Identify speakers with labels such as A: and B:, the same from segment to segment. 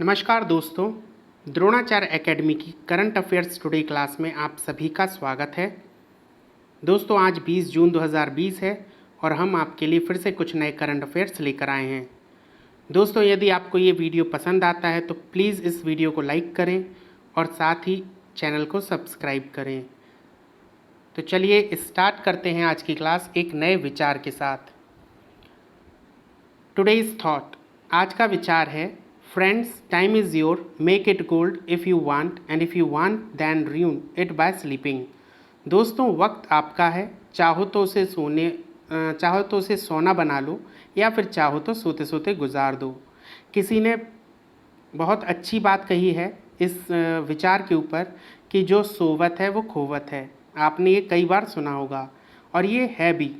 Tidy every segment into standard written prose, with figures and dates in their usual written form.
A: नमस्कार दोस्तों, द्रोणाचार्य एकेडमी की करंट अफेयर्स टुडे क्लास में आप सभी का स्वागत है। दोस्तों, आज 20 जून 2020 है और हम आपके लिए फिर से कुछ नए करंट अफेयर्स लेकर आए हैं। दोस्तों, यदि आपको ये वीडियो पसंद आता है तो प्लीज़ इस वीडियो को लाइक करें और साथ ही चैनल को सब्सक्राइब करें। तो चलिए स्टार्ट करते हैं आज की क्लास एक नए विचार के साथ। टुडेज थॉट, आज का विचार है, friends, time is your, make it gold if you want and if you want then ruin it by sleeping. दोस्तों, वक्त आपका है, चाहो तो उसे सोना बना लो या फिर चाहो तो सोते सोते गुजार दो। किसी ने बहुत अच्छी बात कही है इस विचार के ऊपर कि जो सोवत है वो खोवत है। आपने ये कई बार सुना होगा और ये है भी।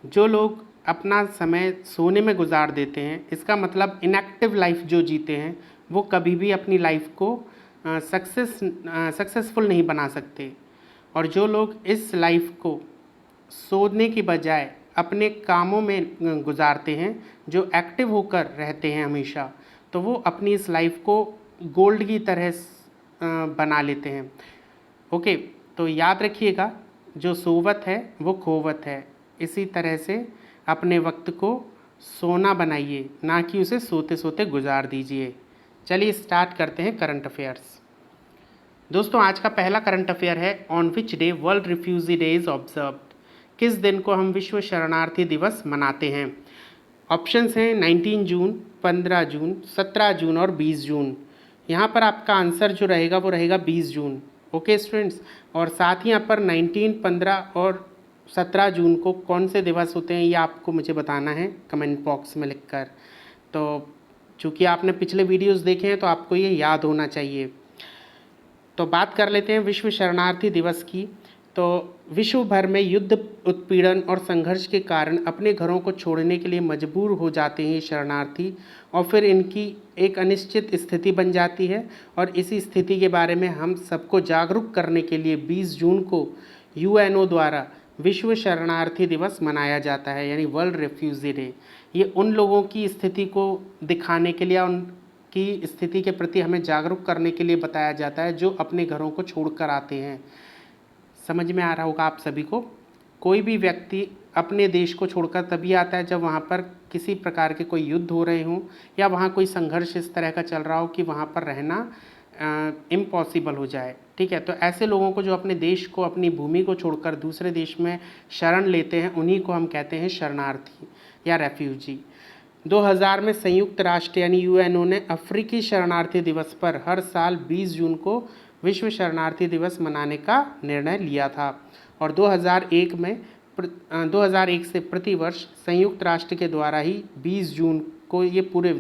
A: जो लोग अपना समय सोने में गुजार देते हैं, इसका मतलब इनएक्टिव लाइफ जो जीते हैं, वो कभी भी अपनी लाइफ को सक्सेसफुल नहीं बना सकते। और जो लोग इस लाइफ को सोने की बजाय अपने कामों में गुजारते हैं, जो एक्टिव होकर रहते हैं हमेशा, तो वो अपनी इस लाइफ को गोल्ड की तरह बना लेते हैं। ओके, तो याद रखिएगा, जो सोवत है वो खोवत है। इसी तरह से अपने वक्त को सोना बनाइए, ना कि उसे सोते सोते गुजार दीजिए। चलिए स्टार्ट करते हैं करंट अफेयर्स। दोस्तों, आज का पहला करंट अफेयर है, on which day world refugee day is observed. किस दिन को हम विश्व शरणार्थी दिवस मनाते हैं? ऑप्शंस हैं 19 जून, 15 जून, 17 जून और 20 जून। यहाँ पर आपका आंसर जो रहेगा वो रहेगा 20 जून। ओके स्टूडेंट्स, और साथ ही यहाँ पर 19, 15 और 17 जून को कौन से दिवस होते हैं ये आपको मुझे बताना है कमेंट बॉक्स में लिखकर। तो चूँकि आपने पिछले वीडियोस देखे हैं तो आपको ये याद होना चाहिए। तो बात कर लेते हैं विश्व शरणार्थी दिवस की। तो विश्व भर में युद्ध, उत्पीड़न और संघर्ष के कारण अपने घरों को छोड़ने के लिए मजबूर हो जाते हैं ये शरणार्थी, और फिर इनकी एक अनिश्चित स्थिति बन जाती है। और इसी स्थिति के बारे में हम सबको जागरूक करने के लिए 20 जून को यूएनओ द्वारा विश्व शरणार्थी दिवस मनाया जाता है, यानी वर्ल्ड रेफ्यूजी डे। ये उन लोगों की स्थिति को दिखाने के लिए, उनकी स्थिति के प्रति हमें जागरूक करने के लिए बताया जाता है, जो अपने घरों को छोड़कर आते हैं। समझ में आ रहा होगा आप सभी को। कोई भी व्यक्ति अपने देश को छोड़कर तभी आता है जब वहाँ पर किसी प्रकार के कोई युद्ध हो रहे हों या वहाँ कोई संघर्ष इस तरह का चल रहा हो कि वहाँ पर रहना इम्पॉसिबल हो जाए। ठीक है, तो ऐसे लोगों को, जो अपने देश को, अपनी भूमि को छोड़कर दूसरे देश में शरण लेते हैं, उन्हीं को हम कहते हैं शरणार्थी या रेफ्यूजी। 2000 में संयुक्त राष्ट्र यानी यूएनओ ने अफ्रीकी शरणार्थी दिवस पर हर साल 20 जून को विश्व शरणार्थी दिवस मनाने का निर्णय लिया था। और 2001 से प्रतिवर्ष संयुक्त राष्ट्र के द्वारा ही 20 जून को ये पूरे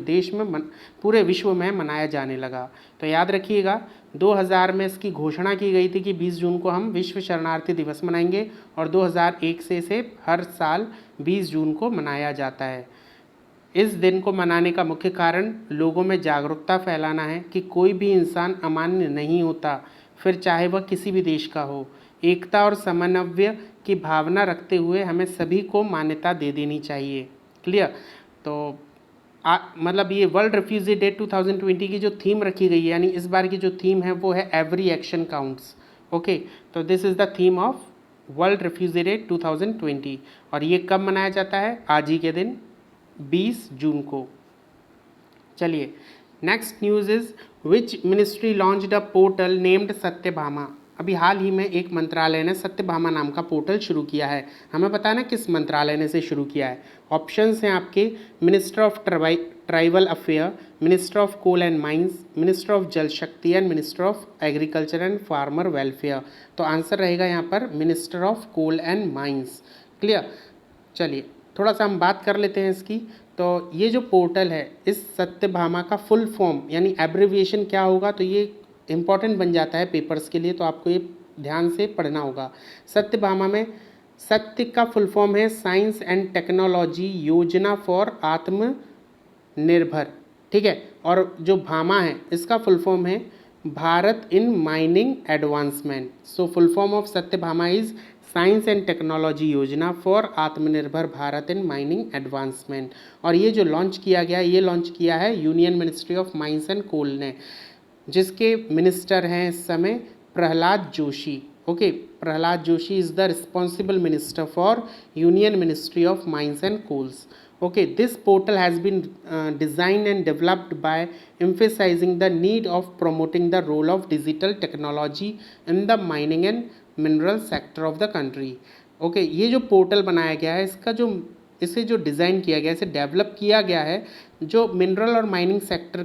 A: विश्व में मनाया जाने लगा। तो याद रखिएगा, 2000 में इसकी घोषणा की गई थी कि 20 जून को हम विश्व शरणार्थी दिवस मनाएंगे, और 2001 से इसे हर साल 20 जून को मनाया जाता है। इस दिन को मनाने का मुख्य कारण लोगों में जागरूकता फैलाना है कि कोई भी इंसान अमान्य नहीं होता, फिर चाहे वह किसी भी देश का हो। एकता और समन्वय की भावना रखते हुए हमें सभी को मान्यता दे देनी चाहिए। क्लियर? तो मतलब ये वर्ल्ड रिफ्यूजी डे 2020 की जो थीम रखी गई है, यानी इस बार की जो थीम है वो है एवरी एक्शन काउंट्स। ओके, तो this is the theme of world refugee day 2020। और ये कब मनाया जाता है? आज ही के दिन, 20 जून को। चलिए, next news is, which ministry launched a portal named Satyabhama. अभी हाल ही में एक मंत्रालय ने सत्यभामा नाम का पोर्टल शुरू किया है। हमें पता है ना किस मंत्रालय ने इसे शुरू किया है। ऑप्शंस हैं आपके, minister of tribal affair, minister of coal and mines, minister of Jal Shakti and minister of agriculture and farmer welfare. तो आंसर रहेगा यहाँ पर minister of coal and mines. Clear? चलिए थोड़ा सा हम बात कर लेते हैं इसकी। तो ये जो पोर्टल है, इस सत्यभामा का फुल फॉर्म यानी एब्रिविएशन क्या होगा, तो ये इम्पॉर्टेंट बन जाता है पेपर्स के लिए, तो आपको ये ध्यान से पढ़ना होगा। सत्यभामा में सत्य का फुल फॉर्म है साइंस एंड टेक्नोलॉजी योजना फॉर आत्मनिर्भर। ठीक है, और जो भामा है इसका फुल फॉर्म है Bharat in mining advancement. So full form of Satyabhama is science and technology योजना फॉर आत्मनिर्भर भारत इन माइनिंग एडवांसमेंट। और ये जो लॉन्च किया गया, ये लॉन्च किया है union ministry of mines and coal ने, जिसके मिनिस्टर हैं इस समय Prahlad Joshi. Okay, Prahlad Joshi is the responsible minister for union ministry of mines and coals. Okay, this portal has been designed and developed by emphasizing the need of promoting the role of digital technology in the mining and mineral sector of the country. Okay, ये जो portal बनाया गया है, इसे जो design किया गया है, इसे डेवलप किया गया है, जो मिनरल और माइनिंग सेक्टर,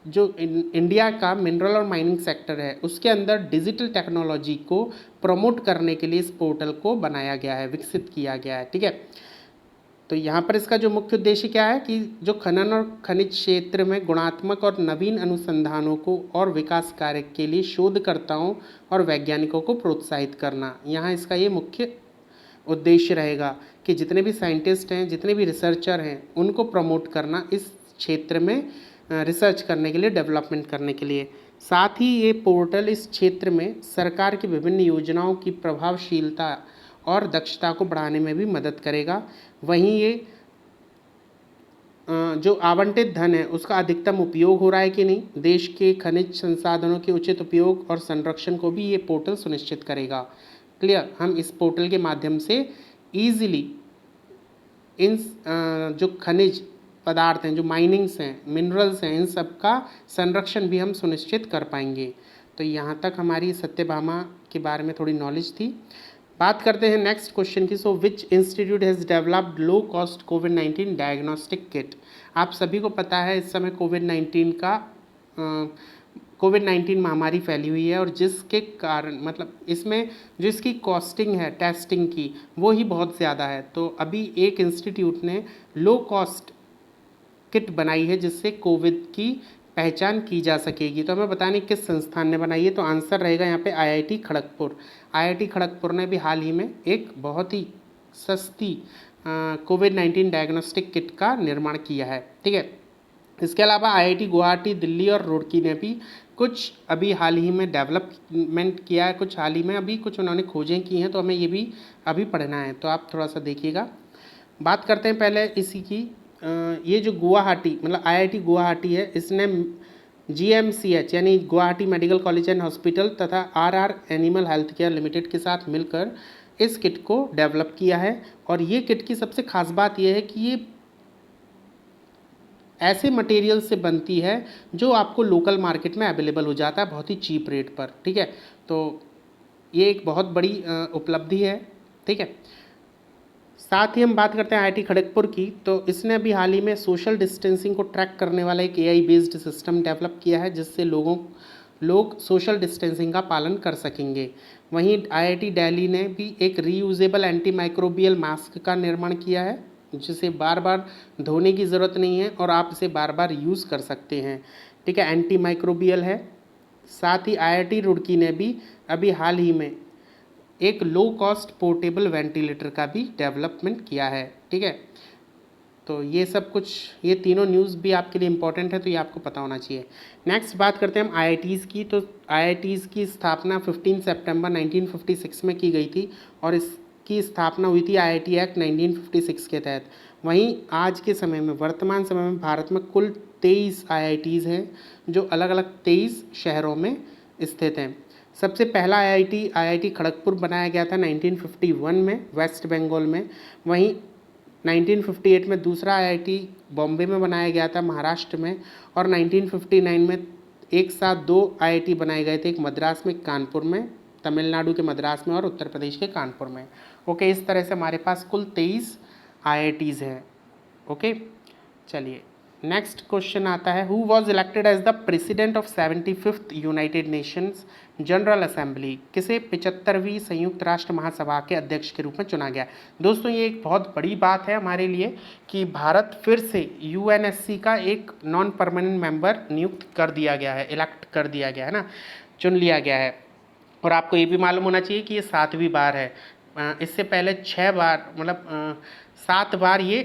A: जो इंडिया का मिनरल और माइनिंग सेक्टर है, उसके अंदर डिजिटल टेक्नोलॉजी को प्रमोट करने के लिए इस पोर्टल को बनाया गया है, विकसित किया गया है। ठीक है, तो यहाँ पर इसका जो मुख्य उद्देश्य क्या है कि जो खनन और खनिज क्षेत्र में गुणात्मक और नवीन अनुसंधानों को और विकास कार्य के लिए शोधकर्ताओं और वैज्ञानिकों को प्रोत्साहित करना। यहाँ इसका ये मुख्य उद्देश्य रहेगा कि जितने भी साइंटिस्ट हैं, जितने भी रिसर्चर हैं, उनको प्रमोट करना इस क्षेत्र में रिसर्च करने के लिए, डेवलपमेंट करने के लिए। साथ ही ये पोर्टल इस क्षेत्र में सरकार की विभिन्न योजनाओं की प्रभावशीलता और दक्षता को बढ़ाने में भी मदद करेगा। वहीं ये जो आवंटित धन है उसका अधिकतम उपयोग हो रहा है कि नहीं, देश के खनिज संसाधनों के उचित उपयोग और संरक्षण को भी ये पोर्टल सुनिश्चित करेगा। क्लियर, हम इस पोर्टल के माध्यम से ईजिली इन जो खनिज पदार्थ हैं, जो माइनिंग्स हैं, मिनरल्स हैं, इन सब का संरक्षण भी हम सुनिश्चित कर पाएंगे। तो यहाँ तक हमारी सत्यभामा के बारे में थोड़ी नॉलेज थी। बात करते हैं नेक्स्ट क्वेश्चन की। So which institute has developed low cost कोविड-19 डायग्नोस्टिक किट। आप सभी को पता है इस समय कोविड-19 महामारी फैली हुई है, और जिसके कारण मतलब इसमें जो इसकी कॉस्टिंग है टेस्टिंग की, वो ही बहुत ज़्यादा है। तो अभी एक इंस्टीट्यूट ने लो कॉस्ट किट बनाई है जिससे कोविड की पहचान की जा सकेगी। तो हमें बताने किस संस्थान ने बनाई है, तो आंसर रहेगा यहाँ पे आईआईटी खड़गपुर। आईआईटी खड़गपुर ने भी हाल ही में एक बहुत ही सस्ती कोविड-19 डायग्नोस्टिक किट का निर्माण किया है। ठीक है, इसके अलावा आईआईटी गुवाहाटी, दिल्ली और रुड़की ने भी कुछ अभी हाल ही में डेवलपमेंट किया है, कुछ हाल ही में अभी कुछ उन्होंने खोजें की हैं, तो हमें ये भी अभी पढ़ना है, तो आप थोड़ा सा देखिएगा। बात करते हैं पहले इसी की। ये जो गुवाहाटी मतलब आईआईटी गुवाहाटी है, इसने GMCH यानी Guwahati medical college and hospital तथा RR animal health care limited के साथ मिलकर इस किट को डेवलप किया है। और ये किट की सबसे खास बात यह है कि ये ऐसे मटेरियल से बनती है जो आपको लोकल मार्केट में अवेलेबल हो जाता है बहुत ही चीप रेट पर। ठीक है, तो ये एक बहुत बड़ी उपलब्धि है। ठीक है, साथ ही हम बात करते हैं आईआईटी खड़गपुर की। तो इसने अभी हाल ही में सोशल डिस्टेंसिंग को ट्रैक करने वाला एक AI बेस्ड सिस्टम डेवलप किया है, जिससे लोग सोशल डिस्टेंसिंग का पालन कर सकेंगे। वहीं आईआईटी दिल्ली ने भी एक रीयूजेबल एंटीमाइक्रोबियल मास्क का निर्माण किया है, जिसे बार बार धोने की ज़रूरत नहीं है और आप इसे बार बार यूज़ कर सकते हैं। ठीक है, एंटीमाइक्रोबियल है। साथ ही आईआईटी रुड़की ने भी अभी हाल ही में एक लो कॉस्ट पोर्टेबल वेंटिलेटर का भी डेवलपमेंट किया है। ठीक है, तो ये सब कुछ, ये तीनों न्यूज़ भी आपके लिए इम्पॉर्टेंट है, तो ये आपको पता होना चाहिए। नेक्स्ट बात करते हैं हम IITs की। तो IITs की स्थापना 15 सितंबर 1956 में की गई थी, और इसकी स्थापना हुई थी IIT एक्ट 1956 के तहत। वहीं आज के समय में, वर्तमान समय में भारत में कुल 23 IITs हैं, जो अलग अलग 23 शहरों में स्थित हैं। सबसे पहला IIT खड़गपुर बनाया गया था 1951 में वेस्ट बंगाल में। वहीं 1958 में दूसरा IIT बॉम्बे में बनाया गया था महाराष्ट्र में, और 1959 में एक साथ 2 IIT बनाए गए थे, एक मद्रास में, एक कानपुर में, तमिलनाडु के मद्रास में और उत्तर प्रदेश के कानपुर में। ओके, इस तरह से हमारे पास कुल 23 IITs हैं। ओके, चलिए नेक्स्ट क्वेश्चन आता है। Who was elected as the president of 75th united nations general assembly. किसे 75वीं संयुक्त राष्ट्र महासभा के अध्यक्ष के रूप में चुना गया। दोस्तों, ये एक बहुत बड़ी बात है हमारे लिए कि भारत फिर से UNSC का एक नॉन परमानेंट मेंबर नियुक्त कर दिया गया है, इलेक्ट कर दिया गया है ना, चुन लिया गया है। और आपको ये भी मालूम होना चाहिए कि ये 7वीं बार है। इससे पहले 6 बार मतलब 7 बार ये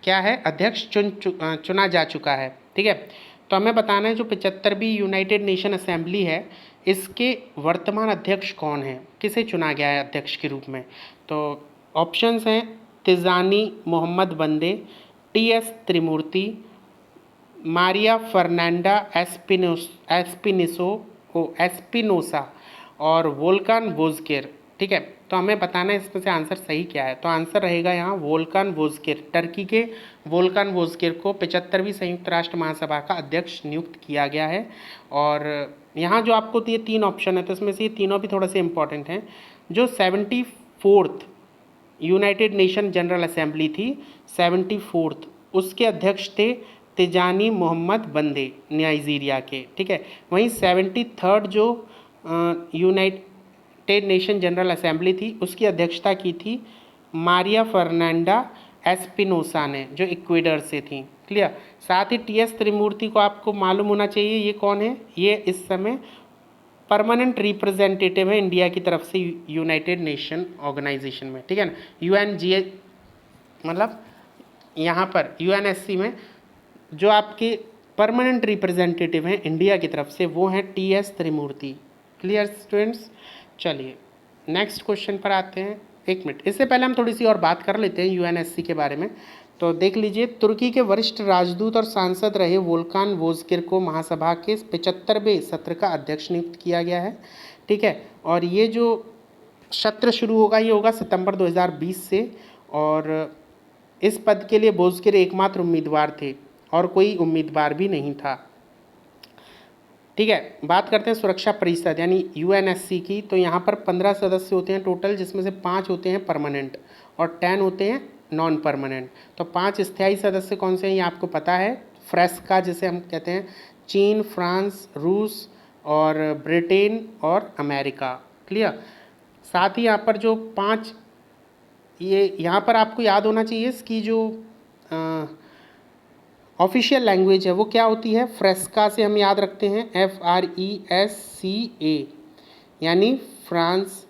A: क्या है, अध्यक्ष चुना जा चुका है। ठीक है, तो हमें बताना है जो 75वीं यूनाइटेड नेशन असेंबली है, इसके वर्तमान अध्यक्ष कौन है, किसे चुना गया है अध्यक्ष के रूप में। तो ऑप्शंस हैं तिजानी मोहम्मद बंदे, टी.एस. त्रिमूर्ति, मारिया फर्नांडा एस्पिनोसा और वोल्कान वोज़किर। ठीक है, तो हमें बताना है इसमें से आंसर सही क्या है। तो आंसर रहेगा यहाँ वोल्कान वोज़किर। टर्की के वोल्कान वोज़किर को 75वीं संयुक्त राष्ट्र महासभा का अध्यक्ष नियुक्त किया गया है। और यहाँ जो आपको ये 3 ऑप्शन है, तो इसमें से ये तीनों भी थोड़े से इंपॉर्टेंट हैं। जो 74th United nation general assembly थी, 74th, उसके अध्यक्ष थे तिजानी मोहम्मद बंदे नाइजीरिया के। ठीक है, वहीं 73rd जो यूनाइटेड नेशन जनरल असेंबली थी, उसकी अध्यक्षता की थी मारिया फर्नांडा एस्पिनोसा ने, जो इक्वेडर से थी। क्लियर। साथ ही टी.एस. त्रिमूर्ति को आपको मालूम होना चाहिए ये कौन है। ये इस समय परमानेंट रिप्रेजेंटेटिव है इंडिया की तरफ से यूनाइटेड नेशन ऑर्गेनाइजेशन में। ठीक है ना, UNGA मतलब यहाँ पर UNSC में जो आपके परमानेंट रिप्रेजेंटेटिव हैं इंडिया की तरफ से, वो हैं टी.एस. त्रिमूर्ति। Clear students. चलिए नेक्स्ट क्वेश्चन पर आते हैं। एक मिनट, इससे पहले हम थोड़ी सी और बात कर लेते हैं UNSC के बारे में। तो देख लीजिए, तुर्की के वरिष्ठ राजदूत और सांसद रहे वोल्कान वोज़किर को महासभा के 75वें सत्र का अध्यक्ष नियुक्त किया गया है। ठीक है, और ये जो सत्र शुरू होगा ये होगा सितंबर 2020 से, और इस पद के लिए वोज़किर एकमात्र उम्मीदवार थे और कोई उम्मीदवार भी नहीं था। ठीक है, बात करते हैं सुरक्षा परिषद यानी UNSC की। तो यहाँ पर 15 सदस्य होते हैं टोटल, जिसमें से 5 होते हैं परमानेंट और 10 होते हैं नॉन परमानेंट। तो 5 स्थायी सदस्य कौन से हैं ये आपको पता है। फ्रेस्का जिसे हम कहते हैं, चीन, फ्रांस, रूस और ब्रिटेन और अमेरिका। क्लियर। साथ ही यहाँ पर जो 5, ये यहाँ पर आपको याद होना चाहिए इसकी जो ऑफिशियल लैंग्वेज है वो क्या होती है। फ्रेस्का से हम याद रखते हैं FRESCA, यानी France,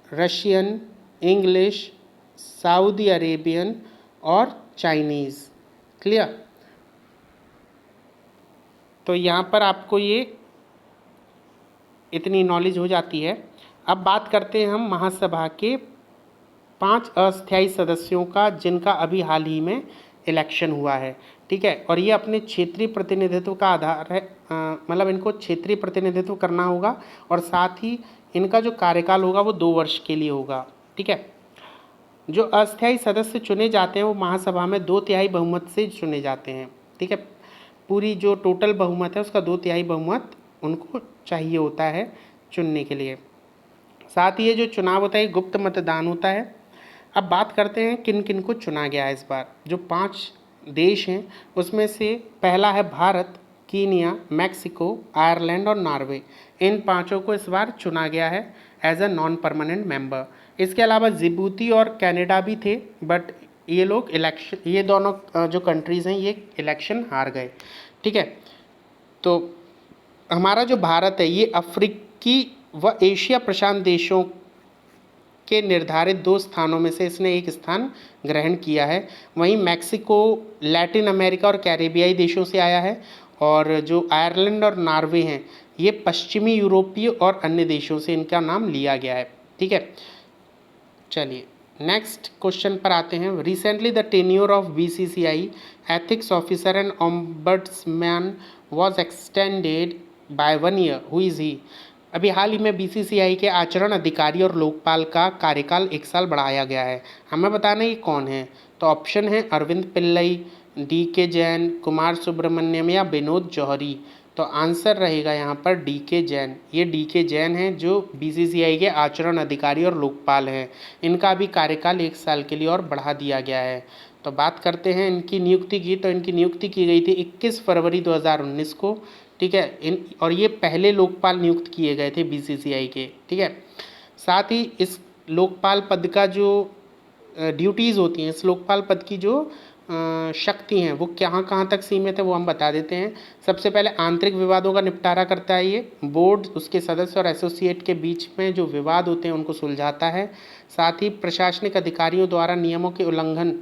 A: Russian, English, Saudi Arabian और चाइनीज़। क्लियर। तो यहाँ पर आपको ये इतनी नॉलेज हो जाती है। अब बात करते हैं हम महासभा के 5 अस्थायी सदस्यों का, जिनका अभी हाल ही में इलेक्शन हुआ है। ठीक है, और ये अपने क्षेत्रीय प्रतिनिधित्व का आधार है, मतलब इनको क्षेत्रीय प्रतिनिधित्व करना होगा और साथ ही इनका जो कार्यकाल होगा वो 2 वर्ष के लिए होगा। ठीक है, जो अस्थायी सदस्य चुने जाते हैं वो महासभा में 2/3 बहुमत से चुने जाते हैं। ठीक है, पूरी जो टोटल बहुमत है उसका 2/3 बहुमत उनको चाहिए होता है चुनने के लिए। साथ ही ये जो चुनाव होता है गुप्त मतदान होता है। अब बात करते हैं किन किन को चुना गया है इस बार। जो 5 देश हैं उसमें से पहला है भारत, कीनिया, मैक्सिको, आयरलैंड और नॉर्वे। इन 5 को इस बार चुना गया है as a non permanent member. इसके अलावा जिबूती और कनाडा भी थे, बट ये लोग इलेक्शन, ये दोनों जो कंट्रीज़ हैं ये इलेक्शन हार गए। ठीक है, तो हमारा जो भारत है ये अफ्रीकी व एशिया प्रशांत देशों के निर्धारित 2 स्थानों में से इसने एक स्थान ग्रहण किया है। वहीं मैक्सिको लैटिन अमेरिका और कैरेबियाई देशों से आया है, और जो आयरलैंड और नॉर्वे हैं ये पश्चिमी यूरोपीय और अन्य देशों से इनका नाम लिया गया है। ठीक है, चलिए नेक्स्ट क्वेश्चन पर आते हैं। Recently the tenure of BCCI ethics officer and ombudsman was extended by 1 year. Who is he. अभी हाल ही में BCCI के आचरण अधिकारी और लोकपाल का कार्यकाल 1 साल बढ़ाया गया है। हमें बताना ये कौन है। तो ऑप्शन है अरविंद पिल्लई, DK जैन, कुमार सुब्रमण्यम या विनोद जौहरी। तो आंसर रहेगा यहाँ पर DK जैन। ये DK जैन हैं जो BCCI के आचरण अधिकारी और लोकपाल हैं। इनका भी कार्यकाल 1 साल के लिए और बढ़ा दिया गया है। तो बात करते हैं इनकी नियुक्ति की। तो इनकी नियुक्ति की गई थी 21 फरवरी 2019 को। ठीक है, और ये पहले लोकपाल नियुक्त किए गए थे BCCI के। ठीक है, साथ ही इस लोकपाल पद का जो ड्यूटीज़ होती हैं, इस लोकपाल पद की जो शक्ति हैं वो कहाँ तक सीमित है वो हम बता देते हैं। सबसे पहले आंतरिक विवादों का निपटारा करता है ये। बोर्ड, उसके सदस्य और एसोसिएट के बीच में जो विवाद होते हैं उनको सुलझाता है। साथ ही प्रशासनिक अधिकारियों द्वारा नियमों के उल्लंघन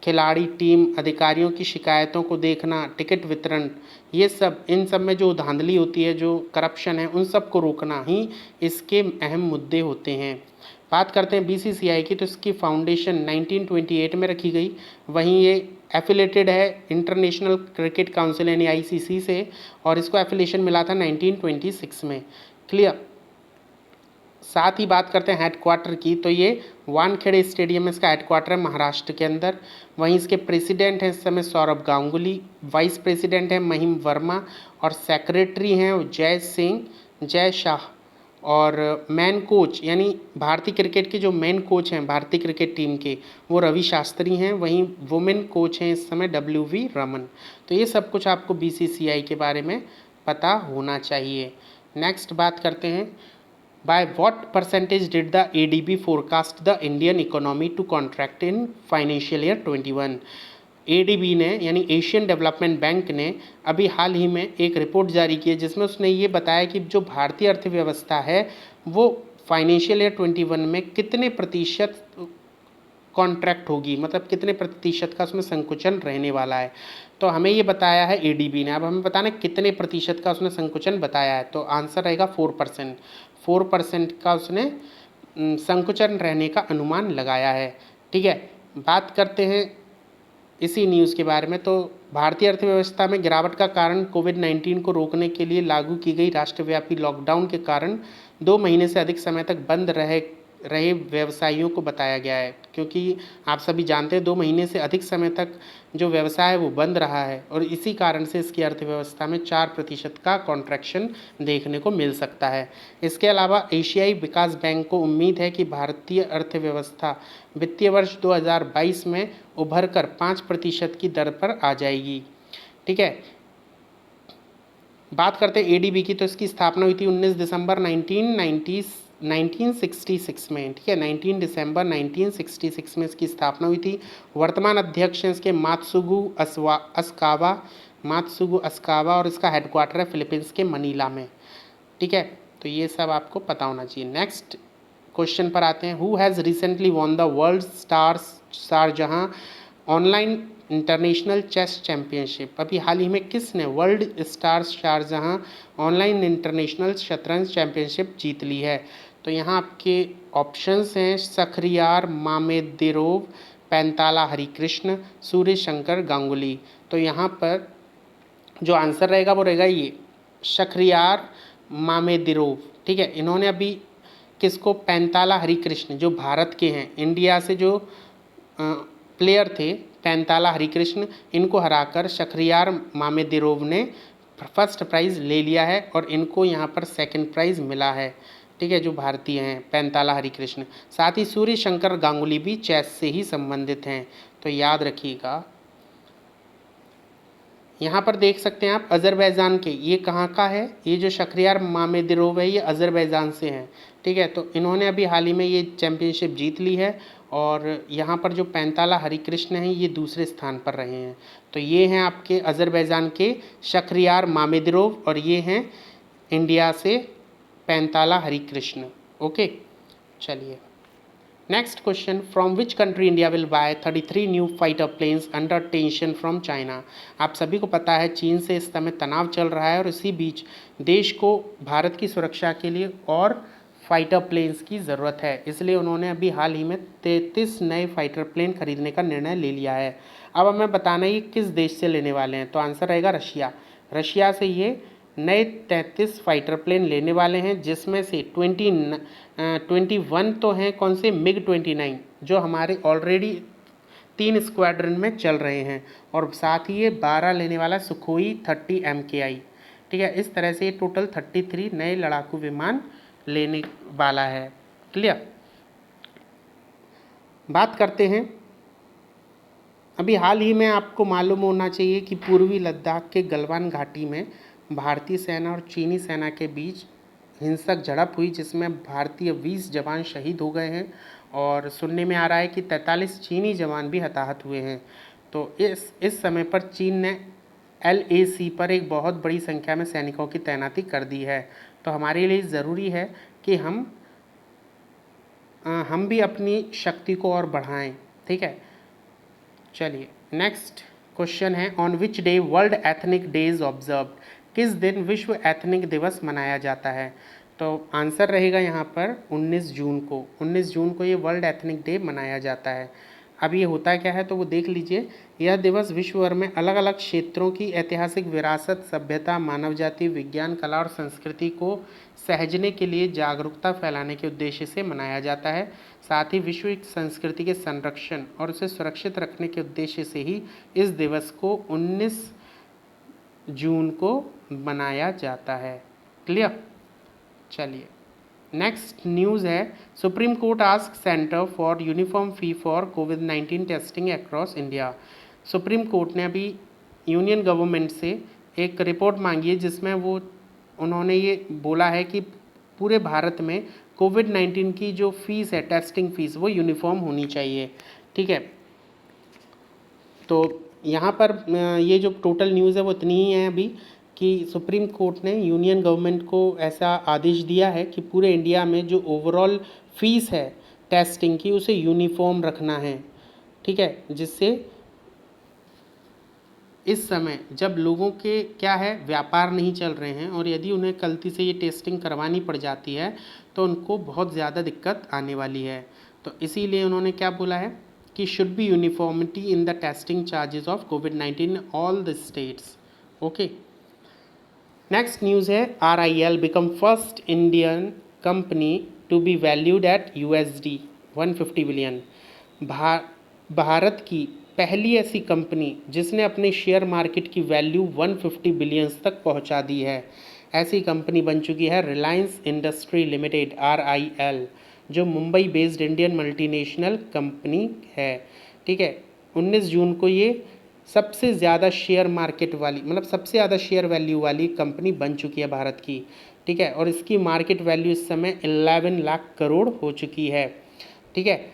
A: खिलाड़ी, टीम, अधिकारियों की शिकायतों को देखना, टिकट वितरण, ये सब, इन सब में जो धांधली होती है, जो करप्शन है, उन सब को रोकना ही इसके अहम मुद्दे होते हैं। बात करते हैं बीसीसीआई की, तो इसकी फाउंडेशन 1928 में रखी गई। वहीं ये एफिलेटेड है इंटरनेशनल क्रिकेट काउंसिल यानी आईसीसी से, और इसको एफिलेशन मिला था 1926 में। क्लियर। साथ ही बात करते हैं हेडक्वार्टर की, तो ये वानखेड़े स्टेडियम में इसका हेडक्वार्टर है, महाराष्ट्र के अंदर। वहीं इसके प्रेसिडेंट हैं इस समय सौरभ गांगुली, वाइस प्रेसिडेंट हैं महिम वर्मा, और सेक्रेटरी हैं जय शाह, और मैन कोच यानी भारतीय क्रिकेट के जो मेन कोच हैं भारतीय क्रिकेट टीम के, वो रवि शास्त्री हैं। वहीं वुमेन कोच हैं इस समय WV रमन। तो ये सब कुछ आपको बीसीसीआई के बारे में पता होना चाहिए। नेक्स्ट बात करते हैं, by what percentage did the ADB forecast the Indian economy to contract in financial year 21? ADB ने यानी एशियन डेवलपमेंट बैंक ने अभी हाल ही में एक रिपोर्ट जारी की है, जिसमें उसने ये बताया कि जो भारतीय अर्थव्यवस्था है वो फाइनेंशियल ईयर 21 में कितने प्रतिशत कॉन्ट्रैक्ट होगी, मतलब कितने प्रतिशत का उसमें संकुचन रहने वाला है। तो हमें ये बताया है ADB ने। अब हमें बताना कितने प्रतिशत का उसने संकुचन बताया है, तो आंसर रहेगा 4%। 4% का उसने संकुचन रहने का अनुमान लगाया है। ठीक है, बात करते हैं इसी न्यूज़ के बारे में। तो भारतीय अर्थव्यवस्था में गिरावट का कारण कोविड-19 को रोकने के लिए लागू की गई राष्ट्रव्यापी लॉकडाउन के कारण 2 महीने से अधिक समय तक बंद रहे व्यवसायियों को बताया गया है। क्योंकि आप सभी जानते हैं 2 महीने से अधिक समय तक जो व्यवसाय है वो बंद रहा है, और इसी कारण से इसकी अर्थव्यवस्था में 4% का कॉन्ट्रैक्शन देखने को मिल सकता है। इसके अलावा एशियाई विकास बैंक को उम्मीद है कि भारतीय अर्थव्यवस्था वित्तीय वर्ष 2022 में उभर कर 5% की दर पर आ जाएगी। ठीक है, बात करते हैं ADB की, तो इसकी स्थापना हुई थी 19 दिसंबर 1966 में। ठीक है, 19 दिसंबर 1966 में इसकी स्थापना हुई थी। वर्तमान अध्यक्ष हैं इसके मात्सुगु अस्कावा, और इसका हेडक्वार्टर है फिलीपींस के मनीला में। ठीक है, तो ये सब आपको पता होना चाहिए। नेक्स्ट क्वेश्चन पर आते हैं, who has recently won the world Sharjah online international chess championship? अभी हाल ही में किसने world stars Sharjah online international शतरंज चैम्पियनशिप जीत ली है? तो यहाँ आपके ऑप्शंस हैं शखरियार मामेदिरोव, पैंताला हरिकृष्ण, सूर्य शंकर गांगुली। तो यहाँ पर जो आंसर रहेगा वो रहेगा ये शखरियार मामेदिरोव। ठीक है, इन्होंने अभी किसको, पैंताला हरिकृष्ण जो भारत के हैं, इंडिया से जो प्लेयर थे पैंताला हरिकृष्ण, इनको हराकर शखरियार मामेदिरोव ने फर्स्ट प्राइज़ ले लिया है, और इनको यहाँ पर सेकंड प्राइज़ मिला है। ठीक है, जो भारतीय हैं पैंताला हरिकृष्ण। साथ ही सूर्य शंकर गांगुली भी चेस से ही संबंधित हैं, तो याद रखिएगा। यहाँ पर देख सकते हैं आप अज़रबैजान के, ये कहाँ का है, ये जो शखरियार मामेदिरोव है ये अज़रबैजान से हैं। ठीक है, तो इन्होंने अभी हाल ही में ये चैम्पियनशिप जीत ली है, और यहाँ पर जो पैंताला हरिकृष्ण हैं ये दूसरे स्थान पर रहे हैं। तो ये हैं आपके अज़रबैजान के शखरियार मामेदिरोव, और ये हैं इंडिया से पैंताला हरिकृष्ण। ओके, चलिए next question, from which country India will buy 33 new fighter planes under tension from China? आप सभी को पता है चीन से इस समय तनाव चल रहा है, और इसी बीच देश को भारत की सुरक्षा के लिए और फाइटर प्लेन्स की ज़रूरत है, इसलिए उन्होंने अभी हाल ही में 33 नए फाइटर प्लेन खरीदने का निर्णय ले लिया है। अब हमें बताना है ये किस देश से लेने वाले हैं, तो आंसर रहेगा रशिया। रशिया से ये नए 33 फाइटर प्लेन लेने वाले हैं, जिसमें से 21 तो हैं कौन से, MiG-29 जो हमारे ऑलरेडी 3 स्क्वाड्रन में चल रहे हैं, और साथ ही ये 12 लेने वाला सुखोई 30 MKI। ठीक है, इस तरह से ये टोटल 33 नए लड़ाकू विमान लेने वाला है। क्लियर। बात करते हैं, अभी हाल ही में आपको मालूम होना चाहिए कि पूर्वी लद्दाख के गलवान घाटी में भारतीय सेना और चीनी सेना के बीच हिंसक झड़प हुई, जिसमें भारतीय 20 जवान शहीद हो गए हैं, और सुनने में आ रहा है कि 43 चीनी जवान भी हताहत हुए हैं। तो इस समय पर चीन ने LAC पर एक बहुत बड़ी संख्या में सैनिकों की तैनाती कर दी है। तो हमारे लिए ज़रूरी है कि हम भी अपनी शक्ति को और बढ़ाएं। ठीक है, चलिए नेक्स्ट क्वेश्चन है, on which day world ethnic days observed, किस दिन विश्व एथनिक दिवस मनाया जाता है। तो आंसर रहेगा यहाँ पर 19 जून को। 19 जून को ये वर्ल्ड एथनिक डे मनाया जाता है। अब ये होता क्या है तो वो देख लीजिए। यह दिवस विश्व भर में अलग अलग क्षेत्रों की ऐतिहासिक विरासत, सभ्यता, मानव जाति, विज्ञान, कला और संस्कृति को सहेजने के लिए जागरूकता फैलाने के उद्देश्य से मनाया जाता है। साथ ही विश्व संस्कृति के संरक्षण और उसे सुरक्षित रखने के उद्देश्य से ही इस दिवस को 19 जून को मनाया जाता है। क्लियर। चलिए नेक्स्ट न्यूज़ है, supreme court ask centre for uniform fee for covid testing across India. Supreme court ने अभी यूनियन गवर्नमेंट से एक रिपोर्ट मांगी है जिसमें उन्होंने ये बोला है कि पूरे भारत में कोविड-19 की जो फीस है, टेस्टिंग फीस, वो यूनिफॉर्म होनी चाहिए। ठीक है, तो यहाँ पर ये जो टोटल न्यूज़ है वो इतनी ही है अभी कि सुप्रीम कोर्ट ने यूनियन गवर्नमेंट को ऐसा आदेश दिया है कि पूरे इंडिया में जो ओवरऑल फीस है टेस्टिंग की उसे यूनिफॉर्म रखना है। ठीक है, जिससे इस समय जब लोगों के क्या है व्यापार नहीं चल रहे हैं और यदि उन्हें गलती से ये टेस्टिंग करवानी पड़ जाती है तो उनको बहुत ज़्यादा दिक्कत आने वाली है। तो इसीलिए उन्होंने क्या बोला है कि should be uniformity in the testing charges of कोविड-19 in all the states. Okay, next news है, RIL become first Indian company to be valued at USD 150 billion. Bharat की पहली ऐसी कंपनी जिसने अपने शेयर मार्केट की वैल्यू 150 बिलियंस तक पहुंचा दी है, ऐसी कंपनी बन चुकी है रिलायंस इंडस्ट्री लिमिटेड RIL, जो Mumbai based Indian multinational company है। ठीक है, 19 जून को ये सबसे ज़्यादा शेयर मार्केट वाली, मतलब सबसे ज़्यादा शेयर वैल्यू वाली कंपनी बन चुकी है भारत की। ठीक है, और इसकी मार्केट वैल्यू इस समय 11 लाख करोड़ हो चुकी है। ठीक है,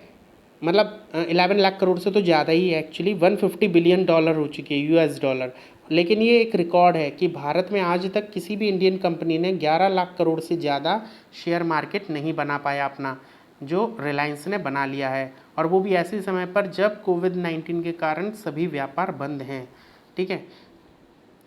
A: मतलब 11 लाख करोड़ से तो ज़्यादा ही है एक्चुअली, 150 बिलियन डॉलर हो चुकी है, US डॉलर। लेकिन ये एक रिकॉर्ड है कि भारत में आज तक किसी भी इंडियन कंपनी ने 11 लाख करोड़ से ज़्यादा शेयर मार्केट नहीं बना पाया अपना, जो रिलायंस ने बना लिया है, और वो भी ऐसे समय पर जब कोविड-19 के कारण सभी व्यापार बंद हैं। ठीक है,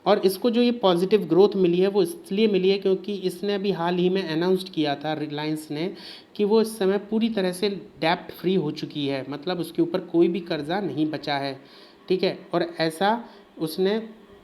A: और इसको जो ये पॉजिटिव ग्रोथ मिली है वो इसलिए मिली है क्योंकि इसने अभी हाल ही में अनाउंस्ड किया था रिलायंस ने कि वो इस समय पूरी तरह से डेब्ट फ्री हो चुकी है, मतलब उसके ऊपर कोई भी कर्जा नहीं बचा है। ठीक है, और ऐसा उसने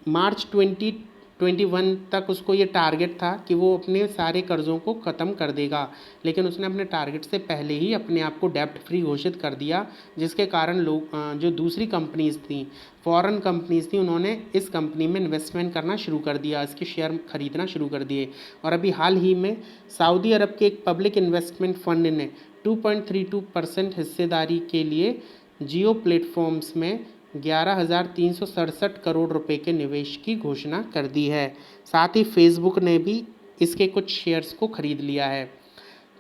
A: मार्च 2021 तक उसको ये टारगेट था कि वो अपने सारे कर्ज़ों को ख़त्म कर देगा, लेकिन उसने अपने टारगेट से पहले ही अपने आप को डेब्ट फ्री घोषित कर दिया, जिसके कारण लोग जो दूसरी कंपनीज़ थी, फॉरेन कंपनीज़ थी, उन्होंने इस कंपनी में इन्वेस्टमेंट करना शुरू कर दिया, इसके शेयर खरीदना शुरू कर दिए। और अभी हाल ही में सऊदी अरब के एक पब्लिक इन्वेस्टमेंट फंड ने 2.32% हिस्सेदारी के लिए जियो प्लेटफॉर्म्स में 11,367 करोड़ रुपए के निवेश की घोषणा कर दी है। साथ ही फेसबुक ने भी इसके कुछ शेयर्स को खरीद लिया है।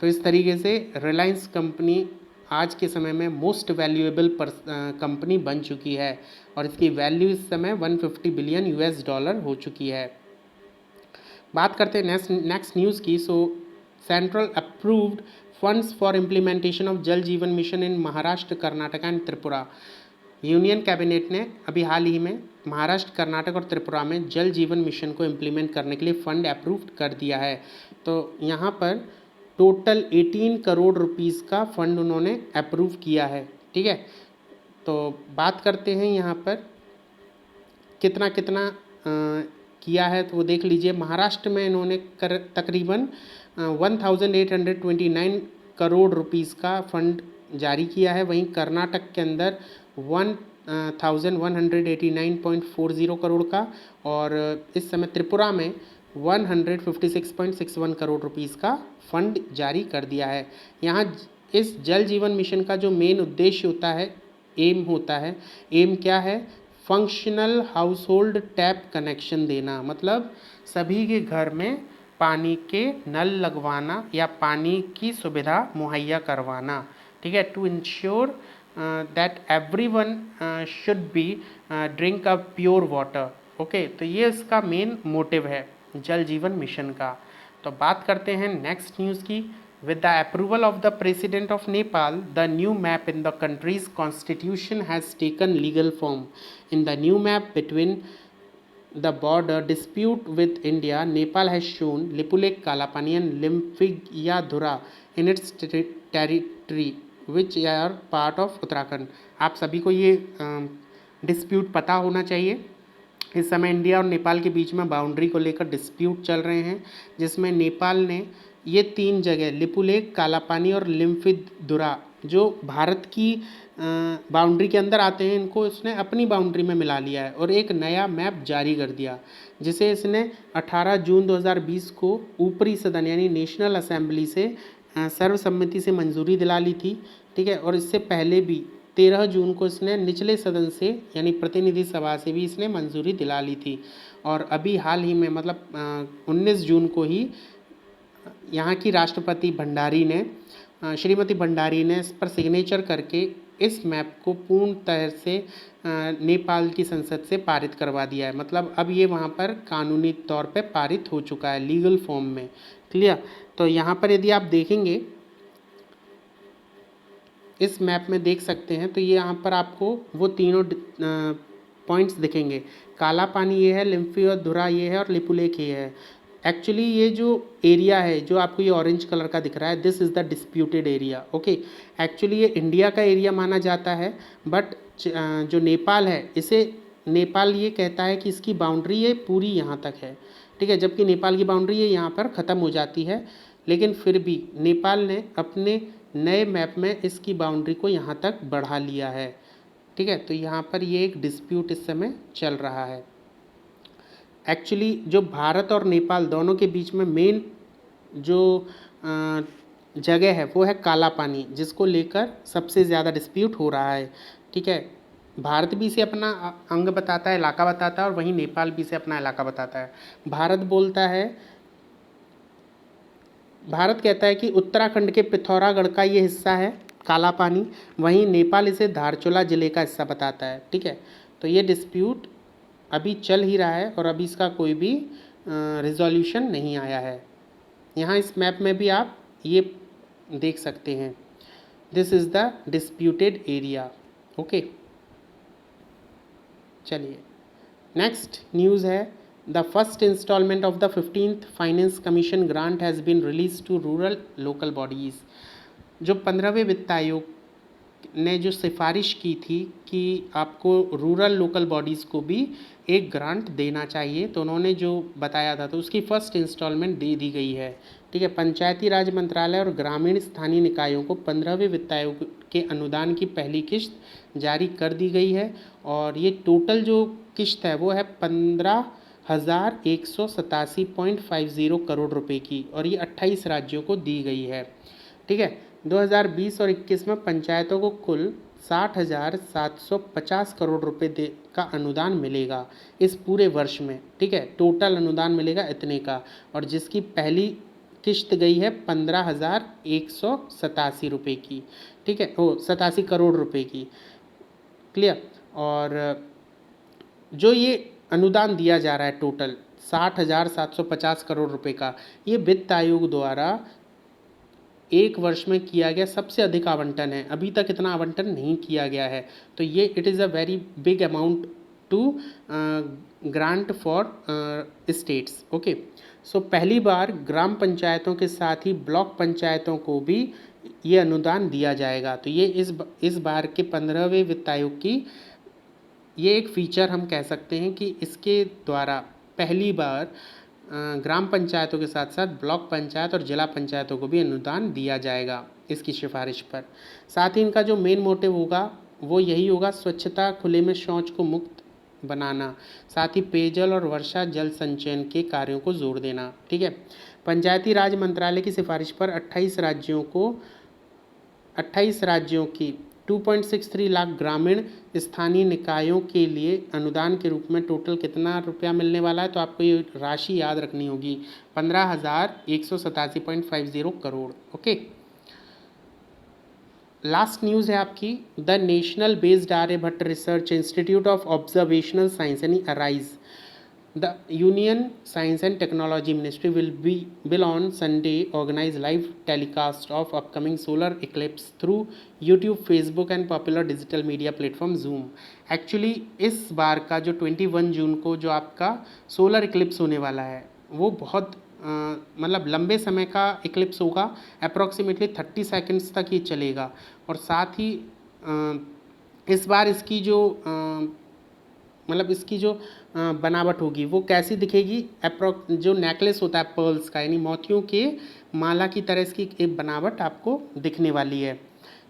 A: तो इस तरीके से रिलायंस कंपनी आज के समय में मोस्ट वैल्यूएबल कंपनी बन चुकी है और इसकी वैल्यू इस समय 150 बिलियन US डॉलर हो चुकी है। बात करते हैं नेक्स्ट न्यूज़ की। सो central approved funds for implementation of जल जीवन mission in Maharashtra, Karnataka and Tripura. Union cabinet ने अभी हाल ही में महाराष्ट्र, कर्नाटक और त्रिपुरा में जल जीवन मिशन को इम्प्लीमेंट करने के लिए फ़ंड अप्रूव कर दिया है। तो यहाँ पर टोटल 18 करोड़ रुपीस का फ़ंड उन्होंने अप्रूव किया है। ठीक है, तो बात करते हैं यहाँ पर कितना कितना किया है, तो वो देख लीजिए। महाराष्ट्र में इन्होंने तकरीबन 1829 करोड़ रुपीस का फ़ंड जारी किया है। वहीं कर्नाटक के अंदर 1189.40 करोड़ का, और इस समय त्रिपुरा में 156.61 करोड़ रुपीस का फंड जारी कर दिया है। यहाँ इस जल जीवन मिशन का जो मेन उद्देश्य होता है, एम क्या है, functional house hold tap connection देना, मतलब सभी के घर में पानी के नल लगवाना या पानी की सुविधा मुहैया करवाना। ठीक है, to ensure that everyone should be drink a pure water। Okay, तो ये इसका मेन मोटिव है जल जीवन मिशन का। तो बात करते हैं नेक्स्ट न्यूज़ की। With the approval of the President of Nepal, the new map in the country's constitution has taken legal form. In the new map between the border dispute with India, Nepal has shown Lipulek, Kalapani and Limfjardhura in its territory, which are part of Uttarakhand. आप सभी को ये dispute पता होना चाहिए। इस समय India और नेपाल के बीच में बाउंड्री को लेकर डिस्प्यूट चल रहे हैं, जिसमें नेपाल ने ये 3 जगह लिपुलेक, कालापानी और लिम्फिदुरा जो भारत की बाउंड्री के अंदर आते हैं, इनको इसने अपनी बाउंड्री में मिला लिया है और एक नया मैप जारी कर दिया, जिसे इसने 18 जून 2020 को ऊपरी सदन यानी नेशनल असेंबली से सर्वसम्मति से मंजूरी दिला ली थी। ठीक है, और इससे पहले भी 13 जून को इसने निचले सदन से यानी प्रतिनिधि सभा से भी इसने मंजूरी दिला ली थी, और अभी हाल ही में मतलब 19 जून को ही यहाँ की राष्ट्रपति भंडारी ने श्रीमती भंडारी ने इस पर सिग्नेचर करके इस मैप को पूर्ण तरह से नेपाल की संसद से पारित करवा दिया है। मतलब अब ये वहाँ पर कानूनी तौर पे पारित हो चुका है लीगल फॉर्म में। क्लियर? तो यहाँ पर यदि आप देखेंगे इस मैप में देख सकते हैं, तो ये यहाँ पर आपको वो तीनों पॉइंट्स दिखेंगे। काला पानी ये है, लिम्फियोधुरा ये है और लिपुलेख ये है। एक्चुअली ये जो एरिया है जो आपको ये ऑरेंज कलर का दिख रहा है, this is the disputed area. Okay, actually ये इंडिया का एरिया माना जाता है, बट जो नेपाल है इसे नेपाल ये कहता है कि इसकी बाउंड्री ये पूरी यहाँ तक है। ठीक है, जबकि नेपाल की बाउंड्री ये यहाँ पर ख़त्म हो जाती है, लेकिन फिर भी नेपाल ने अपने नए मैप में इसकी बाउंड्री को यहाँ तक बढ़ा लिया है। ठीक है, तो यहाँ पर ये एक डिस्प्यूट इस समय चल रहा है। एक्चुअली जो भारत और नेपाल दोनों के बीच में मेन जो जगह है वो है काला पानी, जिसको लेकर सबसे ज़्यादा डिस्प्यूट हो रहा है। ठीक है, भारत भी इसे अपना अंग बताता है, इलाका बताता है, और वहीं नेपाल भी इसे अपना इलाका बताता है। भारत कहता है कि उत्तराखंड के पिथौरागढ़ का ये हिस्सा है काला पानी, वहीं नेपाल इसे धारचूला ज़िले का हिस्सा बताता है। ठीक है, तो ये डिस्प्यूट अभी चल ही रहा है और अभी इसका कोई भी रिजोल्यूशन नहीं आया है। यहाँ इस मैप में भी आप ये देख सकते हैं, this is the disputed area. Okay, चलिए नेक्स्ट न्यूज़ है, the first instalment of the 15th finance commission grant has been release to rural local bodies. जो 15वें वित्त आयोग ने जो सिफारिश की थी कि आपको रूरल लोकल बॉडीज़ को भी एक ग्रांट देना चाहिए, तो उन्होंने जो बताया था तो उसकी फ़र्स्ट इंस्टॉलमेंट दे दी गई है। ठीक है, पंचायती राज मंत्रालय और ग्रामीण स्थानीय निकायों को 15वें वित्त आयोग के अनुदान की पहली किश्त जारी कर दी गई है, और ये टोटल जो किश्त है वो है 15,187.50 करोड़ रुपए की, और ये 28 राज्यों को दी गई है। ठीक है, 2020 और 21 में पंचायतों को कुल 60,750 करोड़ रुपए का अनुदान मिलेगा इस पूरे वर्ष में। ठीक है, टोटल अनुदान मिलेगा इतने का, और जिसकी पहली किश्त गई है 15,187 रुपये की। ठीक है, 87 करोड़ रुपए की। क्लियर? और जो ये अनुदान दिया जा रहा है टोटल 60,750 करोड़ रुपए का, ये वित्त आयोग द्वारा एक वर्ष में किया गया सबसे अधिक आवंटन है। अभी तक इतना आवंटन नहीं किया गया है, तो ये it is a very big amount to grant for states. Okay, so पहली बार ग्राम पंचायतों के साथ ही ब्लॉक पंचायतों को भी ये अनुदान दिया जाएगा। तो ये इस बार के 15वें वित्त आयोग की ये एक फ़ीचर हम कह सकते हैं कि इसके द्वारा पहली बार ग्राम पंचायतों के साथ साथ ब्लॉक पंचायत और जिला पंचायतों को भी अनुदान दिया जाएगा इसकी सिफारिश पर। साथ ही इनका जो मेन मोटिव होगा वो यही होगा, स्वच्छता, खुले में शौच को मुक्त बनाना, साथ ही पेयजल और वर्षा जल संचयन के कार्यों को जोर देना। ठीक है, पंचायती राज मंत्रालय की सिफारिश पर 28 राज्यों की 2.63 लाख ग्रामीण स्थानीय निकायों के लिए अनुदान के रूप में टोटल कितना रुपया मिलने वाला है, तो आपको ये राशि याद रखनी होगी, 15,187.50 करोड़। ओके, लास्ट न्यूज़ है आपकी, the national based Aryabhatta research institute of observational science यानी ARIES The Union Science and Technology Ministry will on Sunday organize live telecast of upcoming solar eclipse through YouTube, Facebook and popular digital media platform Zoom. Actually इस बार का जो 21 जून को जो आपका solar Eclipse होने वाला है वो बहुत मतलब लंबे समय का इक्लिप्स होगा, अप्रॉक्सीमेटली 30 सेकेंड्स तक ये चलेगा। और साथ ही इस बार इसकी जो मतलब इसकी जो बनावट होगी वो कैसी दिखेगी, जो नेकलेस होता है पर्ल्स का यानी मोतियों के माला की तरह इसकी एक बनावट आपको दिखने वाली है।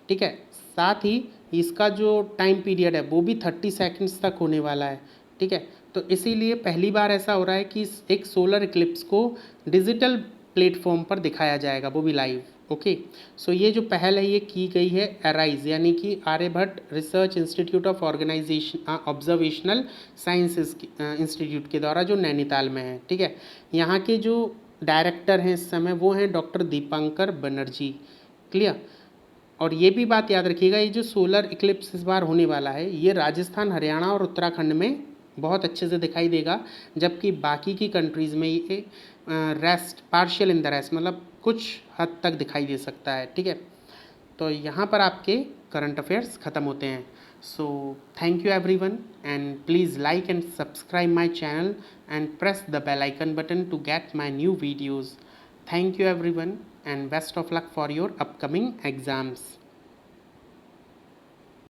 A: ठीक है, साथ ही इसका जो टाइम पीरियड है वो भी 30 सेकंड्स तक होने वाला है। ठीक है, तो इसीलिए पहली बार ऐसा हो रहा है कि एक सोलर इक्लिप्स को डिजिटल प्लेटफॉर्म पर दिखाया जाएगा, वो भी लाइव। ओके, सो ये जो पहल है ये की गई है अराइज यानी कि Aryabhatta research institute of observational sciences institute के द्वारा, जो नैनीताल में है। ठीक है, यहाँ के जो डायरेक्टर हैं इस समय वो हैं डॉक्टर दीपांकर बनर्जी। क्लियर। और ये भी बात याद रखिएगा, ये जो सोलर इक्लिप्स इस बार होने वाला है ये राजस्थान, हरियाणा और उत्तराखंड में बहुत अच्छे से दिखाई देगा, जबकि बाकी की कंट्रीज़ में ये rest partial in the rest मतलब कुछ हद तक दिखाई दे सकता है। ठीक है, तो यहाँ पर आपके करंट अफेयर्स ख़त्म होते हैं। So thank you everyone and please like and subscribe my channel and press the bell icon button to get my new videos. Thank you everyone and best of luck for your upcoming exams.